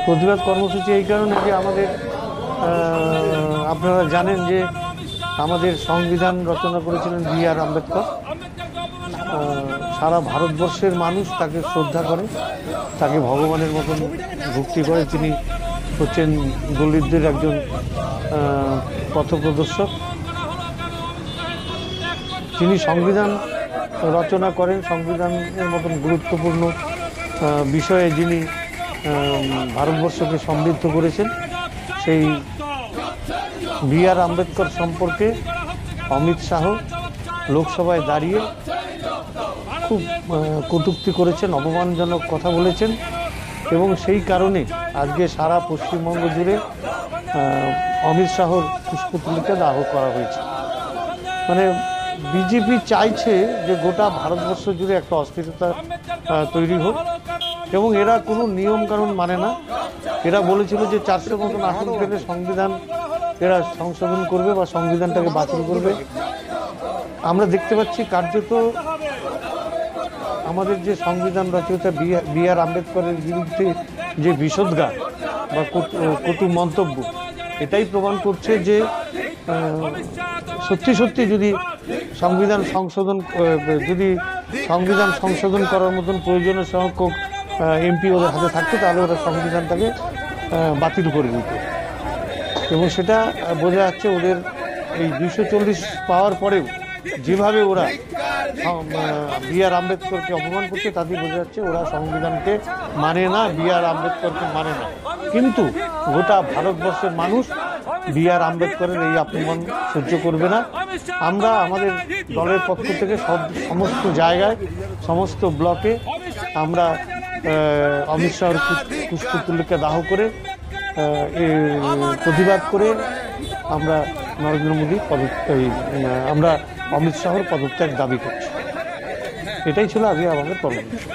প্রতিবাদ কর্মসূচি এই কারণে যে আমাদের আপনারা জানেন যে আমাদের সংবিধান রচনা করেছিলেন বি.আর. আম্বেদকর। সারা ভারতবর্ষের মানুষ তাকে শ্রদ্ধা করে, তাকে ভগবানের মতন ভক্তি করে। তিনি হচ্ছেন দলিতদের একজন পথপ্রদর্শক। তিনি সংবিধান রচনা করেন, সংবিধানের মতন গুরুত্বপূর্ণ বিষয়ে যিনি ভারতবর্ষকে সমৃদ্ধ করেছেন। সেই বি.আর. আম্বেদকর সম্পর্কে অমিত শাহ লোকসভায় দাঁড়িয়ে খুব কটূক্তি করেছেন, অপমানজনক কথা বলেছেন, এবং সেই কারণে আজকে সারা পশ্চিমবঙ্গ জুড়ে অমিত শাহর পুষ্পতলিকা দাহ করা হয়েছে। মানে বিজেপি চাইছে যে গোটা ভারতবর্ষ জুড়ে একটা অস্থিরতা তৈরি হোক, এবং এরা কোনো নিয়ম কানুন মানে না। এরা বলেছিল যে 400 মতন আসন পেলে সংবিধান এরা সংশোধন করবে বা সংবিধানটাকে বাতিল করবে। আমরা দেখতে পাচ্ছি কার্যত আমাদের যে সংবিধান রচয়িতা বি.আর. আম্বেদকরের বিরুদ্ধে যে বিষোদ্গার বা কটু মন্তব্য, এটাই প্রমাণ করছে যে সত্যি সত্যি যদি সংবিধান সংশোধন করার মতন প্রয়োজনীয় সংখ্যক এমপি ওদের হাতে থাকতো, তাহলে ওরা সংবিধানটাকে বাতিল করে দিত। এবং সেটা বোঝা যাচ্ছে ওদের এই 240 পাওয়ার পরেও যেভাবে ওরা বি.আর. আম্বেদকরকে অপমান করছে, তাতেই বোঝা যাচ্ছে ওরা সংবিধানকে মানে না, বি.আর. আম্বেদকরকে মানে না। কিন্তু গোটা ভারতবর্ষের মানুষ বি.আর. আম্বেদকরের এই অপমান সহ্য করবে না। আমরা আমাদের দলের পক্ষ থেকে সমস্ত জায়গায়, সমস্ত ব্লকে আমরা অমিত শাহর পুষ্পতলিকা দাহ করে প্রতিবাদ করে আমরা নরেন্দ্র মোদী আমরা অমিত শাহর পদত্যাগ দাবি করছি। এটাই ছিল আজকে আমাদের কর্মসূচি।